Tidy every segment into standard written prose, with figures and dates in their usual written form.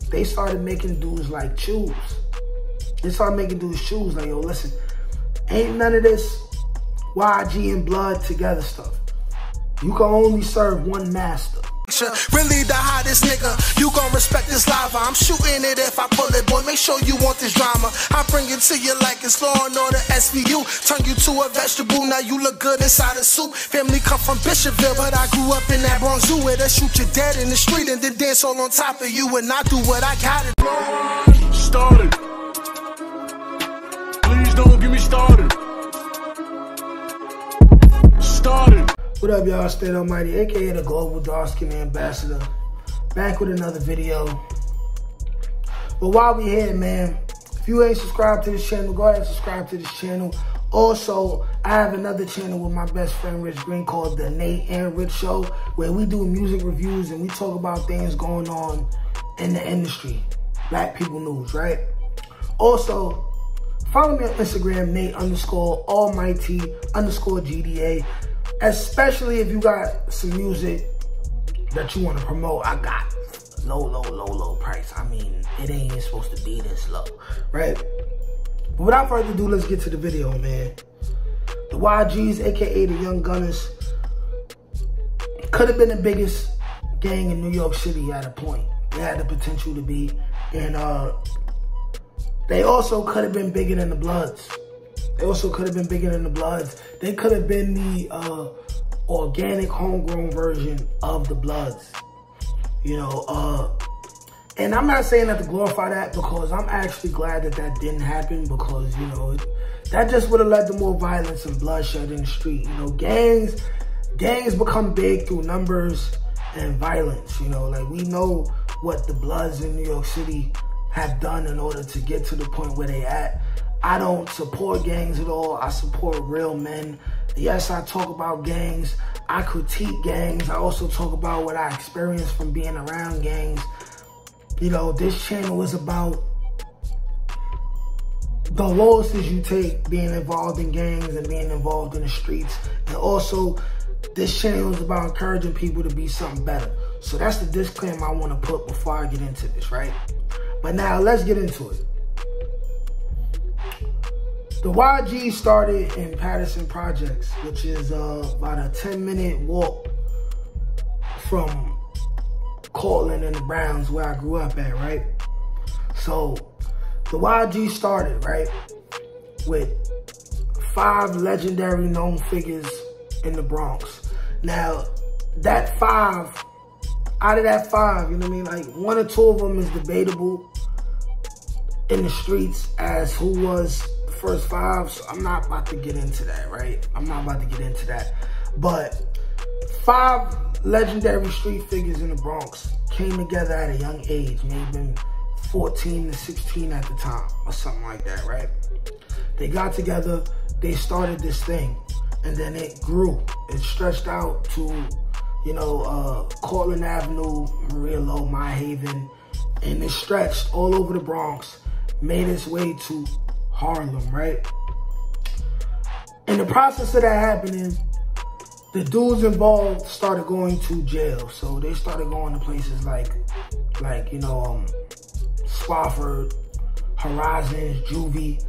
they started making dudes like choose. They started making dudes choose like, yo, listen, ain't none of this YG and blood together stuff. You can only serve one master. Really the hottest nigga, you gon' respect this lava. I'm shooting it if I pull it, boy, make sure you want this drama. I bring it to you like it's Law and Order SVU. Turn you to a vegetable, now you look good inside a soup. Family come from Bishopville, but I grew up in that Bronx zoo, where they shoot you dead in the street and then dance all on top of you. And I do what I gotta do. Started. Please don't get me started. Started. What up, y'all? State Almighty, aka the Global Dark Skin Ambassador, back with another video. But while we here, man, if you ain't subscribed to this channel, go ahead and subscribe to this channel. Also, I have another channel with my best friend Rich Green called The Nate and Rich Show, where we do music reviews and we talk about things going on in the industry, black people news, right? Also, follow me on Instagram, Nate_Almighty_GDA. Especially if you got some music that you want to promote. I got low price. I mean, it ain't even supposed to be this low, right? But without further ado, let's get to the video, man. The Yg'z, aka the Young Gunners, could have been the biggest gang in New York City at a point. They had the potential to be. And they also could have been bigger than the Bloods. They also could have been bigger than the Bloods. They could have been the organic, homegrown version of the Bloods. You know, and I'm not saying that to glorify that, because I'm actually glad that that didn't happen, because, you know, that just would have led to more violence and bloodshed in the street. You know, gangs become big through numbers and violence. You know, like, we know what the Bloods in New York City have done in order to get to the point where they at. I don't support gangs at all. I support real men. Yes, I talk about gangs. I critique gangs. I also talk about what I experienced from being around gangs. You know, this channel is about the losses you take being involved in gangs and being involved in the streets. And also, this channel is about encouraging people to be something better. So that's the disclaimer I want to put before I get into this, right? But now, let's get into it. The Yg'z started in Patterson Projects, which is about a 10-minute walk from Cortland and the Browns, where I grew up at, right? So, the Yg'z started, right, with 5 legendary known figures in the Bronx. Now, that 5, out of that 5, you know what I mean? Like, 1 or 2 of them is debatable in the streets as who was first 5, so I'm not about to get into that, right? I'm not about to get into that. But 5 legendary street figures in the Bronx came together at a young age, maybe 14 to 16 at the time, or something like that, right? They got together, they started this thing, and then it grew. It stretched out to, you know, Cortland Avenue, Maria Low, My Haven, and it stretched all over the Bronx, made its way to Harlem, right? In the process of that happening, the dudes involved started going to jail. So they started going to places like you know, Spofford, Horizons, Juvie,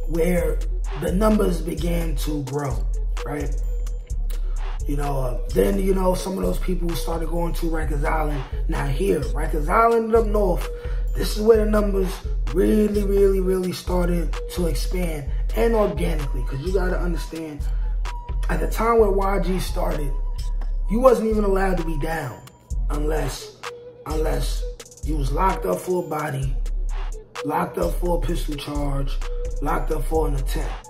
where the numbers began to grow, right? You know, then, you know, some of those people started going to Rikers Island. Now here, Rikers Island up north, this is where the numbers really started to expand, and organically, because you got to understand, at the time where Yg'z started, you wasn't even allowed to be down unless you was locked up for a body, locked up for a pistol charge, locked up for an attempt,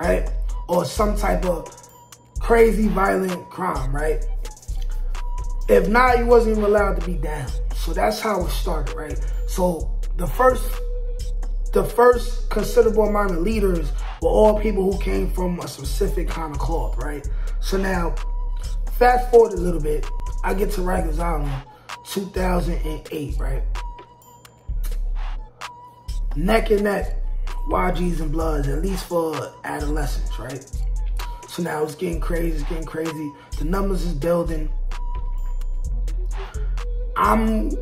right? Or some type of crazy violent crime, right? If not, you wasn't even allowed to be down. So that's how it started, right? So the first considerable amount of leaders were all people who came from a specific kind of cloth, right? So now, fast forward a little bit, I get to Rikers Island, 2008, right? Neck and neck, Yg'z and Bloods, at least for adolescents, right? So now it's getting crazy, The numbers is building. I'm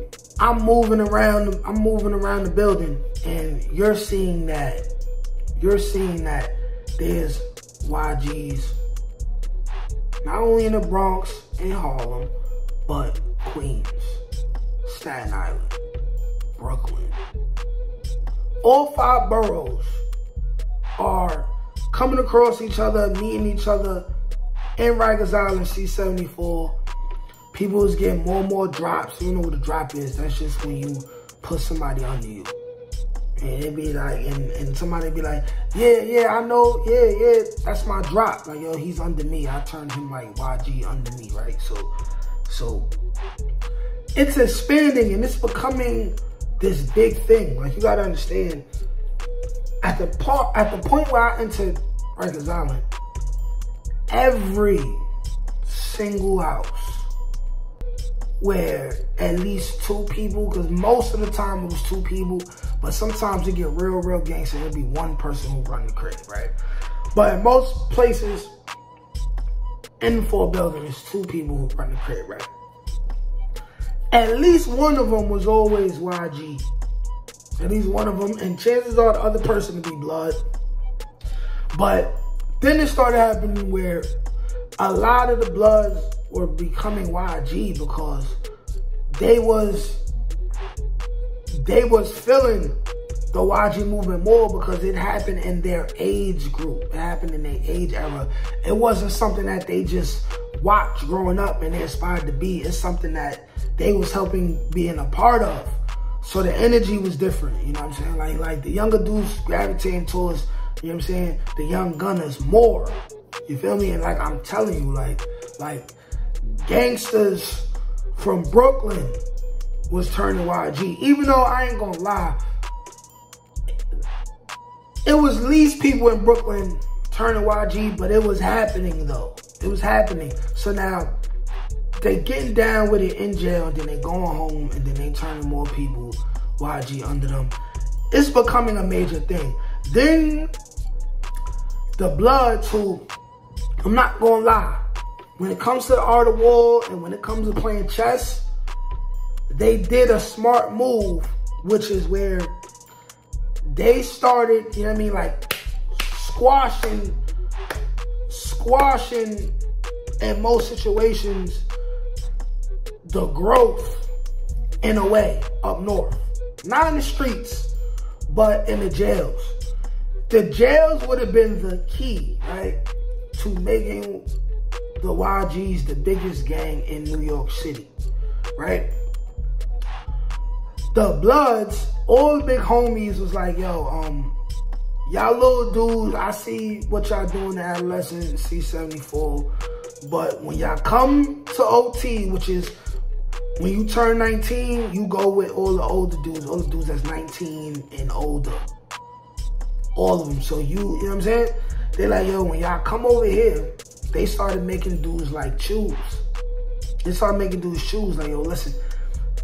I'm moving around the building, and you're seeing that there's YGs not only in the Bronx and Harlem, but Queens, Staten Island, Brooklyn. All 5 boroughs are coming across each other, meeting each other in Rikers Island, C-74. People is getting more and more drops. You know what a drop is? That's just when you put somebody under you. And it'd be like, and somebody be like, yeah, I know, yeah, that's my drop. Like, yo, he's under me. I turned him like YG under me, right? So it's expanding and it's becoming this big thing. Like, you gotta understand, at the point where I entered Rikers Island, every single house where at least 2 people, because most of the time it was 2 people, but sometimes it get real gangster, it'll be 1 person who run the crib, right? But in most places in the 4 building, it's 2 people who run the crib, right? At least one of them was always YG. At least one of them, and chances are the other person would be blood. But then it started happening where a lot of the bloods were becoming YG because they was feeling the YG movement more because it happened in their age group. It happened in their age era. It wasn't something that they just watched growing up and they aspired to be. It's something that they was helping being a part of. So the energy was different, you know what I'm saying? Like the younger dudes gravitating towards, you know what I'm saying, the young gunners more. You feel me? And like I'm telling you, like gangsters from Brooklyn was turning YG. Even though I ain't gonna lie, it was least people in Brooklyn turning YG, but it was happening though. It was happening. So now they getting down with it in jail, and then they going home, and then they turning more people YG under them. It's becoming a major thing. Then the Bloods, who, I'm not gonna lie, when it comes to the art of war and when it comes to playing chess, they did a smart move, which is where they started, you know what I mean, like squashing in most situations the growth in a way up north. Not in the streets, but in the jails. The jails would have been the key, right, to making the YGs the biggest gang in New York City, right? The Bloods, all the big homies was like, yo, y'all little dudes, I see what y'all doing in adolescent, C-74, but when y'all come to OT, which is when you turn 19, you go with all the older dudes, all the dudes that's 19 and older. All of them. So you know what I'm saying? They're like, yo, when y'all come over here, they started making dudes like choose. They started making dudes choose. Like, yo, listen,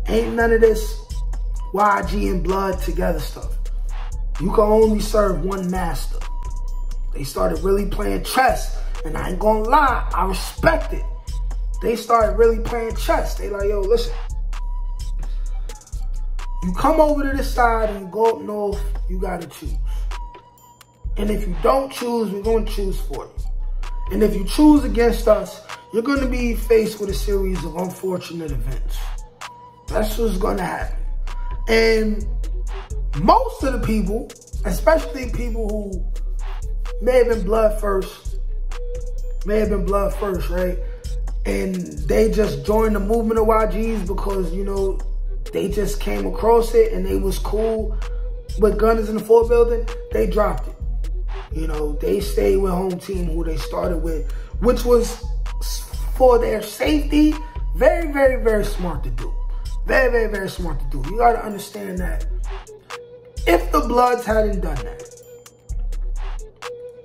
ain't none of this YG and blood together stuff. You can only serve one master. They started really playing chess. And I ain't gonna lie, I respect it. They started really playing chess. They like, yo, listen. You come over to this side and you go up north, you gotta choose. And if you don't choose, we're gonna choose for you. And if you choose against us, you're gonna be faced with a series of unfortunate events. That's what's gonna happen. And most of the people, especially people who may have been blood first, right? And they just joined the movement of YGs because, you know, they just came across it and they was cool with gunners in the 4 building, they dropped it. You know, they stayed with home team who they started with, which was for their safety, very, very, very smart to do. Very, very, very smart to do. You gotta understand that if the Bloods hadn't done that,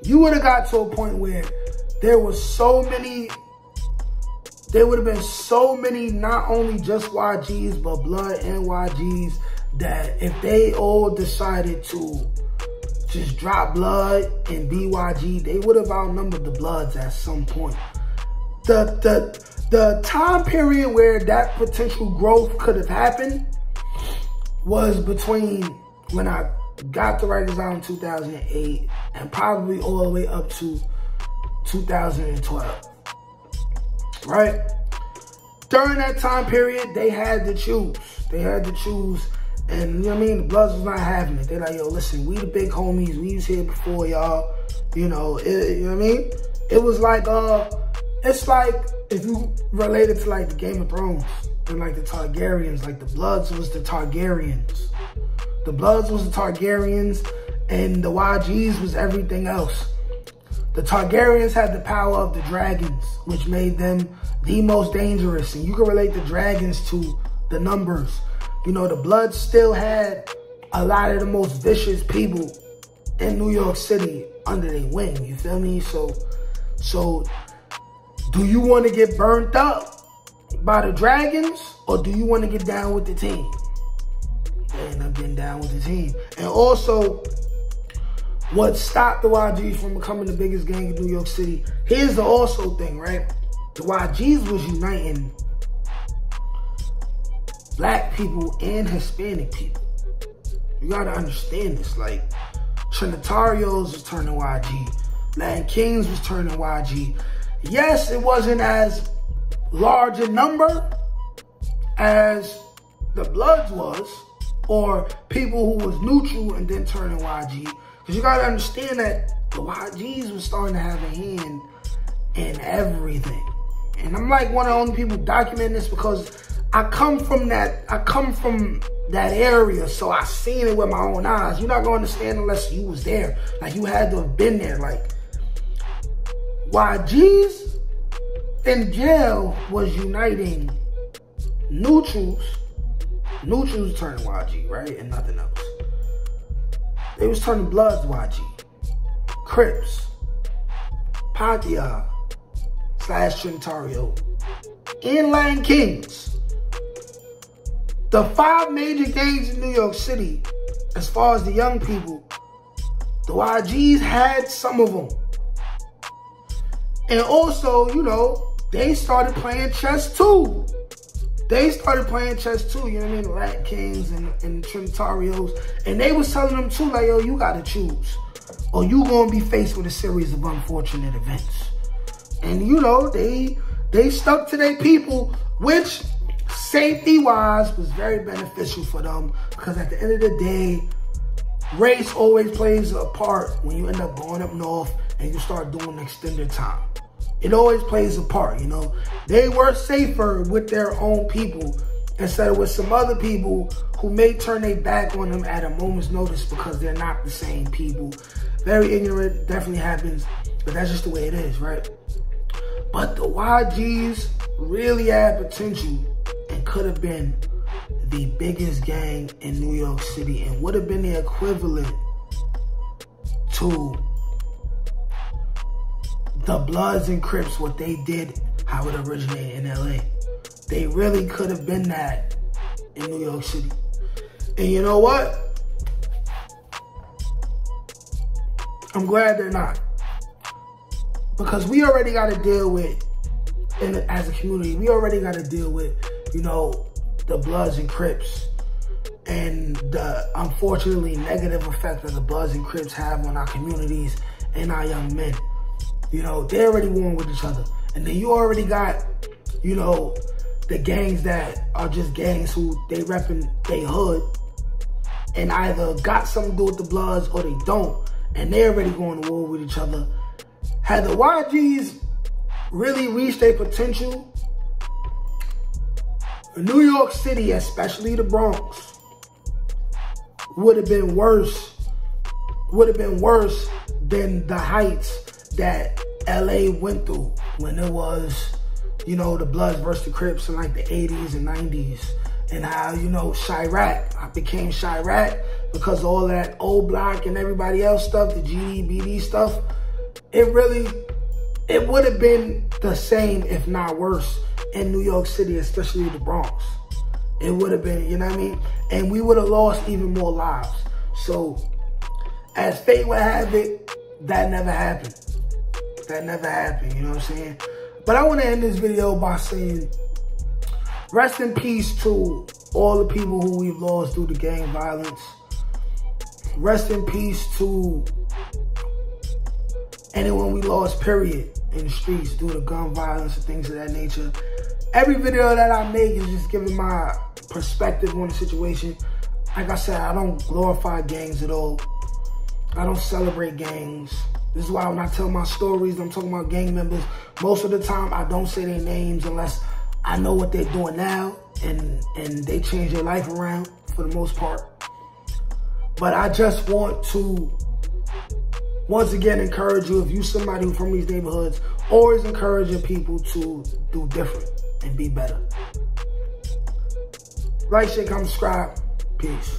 you would have got to a point where there would have been so many, not only just YGs, but blood and YGs, that if they all decided to just drop blood and be YG, they would have outnumbered the Bloods at some point. The time period where that potential growth could have happened was between when I got the Rikers out in 2008 and probably all the way up to 2012, right? During that time period, they had to choose. They had to choose, and you know what I mean? The Bloods was not having it. They're like, yo, listen, we the big homies. We was here before y'all. You know, you know what I mean? It was like, it's like if you related to like the Game of Thrones and like the Targaryens, like the Bloods was the Targaryens. The Bloods was the Targaryens, and the Yg'z was everything else. The Targaryens had the power of the dragons, which made them the most dangerous. And you can relate the dragons to the numbers. You know, the Bloods still had a lot of the most vicious people in New York City under their wing. You feel me? So do you want to get burnt up by the dragons, or do you want to get down with the team? They end up getting down with the team. And also, what stopped the Yg'z from becoming the biggest gang in New York City, here's the also thing, right? The Yg'z was uniting black people and Hispanic people. You gotta understand this. Like, Trinitarios was turning YG. Latin Kings was turning YG. Yes, it wasn't as large a number as the Bloods was, or people who was neutral and then turning YG. Because you gotta understand that the Yg'z was starting to have a hand in everything. And I'm like one of the only people documenting this because I come from that area, so I seen it with my own eyes. You're not gonna understand unless you was there. Like, you had to have been there. Like, Yg'z in jail was uniting neutrals. Neutrals turning YG, right? And nothing else. They was turning Bloods YG. Crips. Patia / Trinitario. And Latin Kings. The 5 major gangs in New York City, as far as the young people, the Yg'z had some of them. And also, you know, they started playing chess too. They started playing chess too, you know what I mean? The Latin Kings and Trinitarios. And they was telling them too, like, yo, you gotta choose, or you gonna be faced with a series of unfortunate events. And you know, they stuck to their people, which safety-wise was very beneficial for them, because at the end of the day, race always plays a part when you end up going up north and you start doing extended time. It always plays a part, you know. They were safer with their own people instead of with some other people who may turn their back on them at a moment's notice because they're not the same people. Very ignorant, definitely happens, but that's just the way it is, right? But the Yg'z really had potential and could have been the biggest gang in New York City and would have been the equivalent to the Bloods and Crips, what they did, how it originated in LA. They really could have been that in New York City. And you know what? I'm glad they're not. Because we already got to deal with, as a community, we already got to deal with, you know, the Bloods and Crips and the unfortunately negative effect that the Bloods and Crips have on our communities and our young men. You know, they already warring with each other. And then you already got, you know, the gangs that are just gangs who they repping they hood and either got something to do with the Bloods or they don't. And they already going to war with each other. Had the Yg'z really reached their potential, New York City, especially the Bronx, would have been worse than the heights that LA went through when it was, you know, the Bloods versus the Crips in like the 80s and 90s. And how, you know, Chirac, I became Chirac because of all that old block and everybody else stuff, the GD, BD stuff. It would have been the same, if not worse, in New York City, especially the Bronx. It would have been, you know what I mean? And we would have lost even more lives. So, as fate would have it, that never happened. That never happened, you know what I'm saying? But I want to end this video by saying, rest in peace to all the people who we've lost due to gang violence. Rest in peace to anyone we lost, period, in the streets due to gun violence and things of that nature. Every video that I make is just giving my perspective on the situation. Like I said, I don't glorify gangs at all. I don't celebrate gangs. This is why when I tell my stories, I'm talking about gang members. Most of the time, I don't say their names unless I know what they're doing now and they change their life around for the most part. But I just want to, once again, encourage you, if you're somebody who's from these neighborhoods, always encouraging people to do different and be better. Like, share, comment, subscribe. Peace.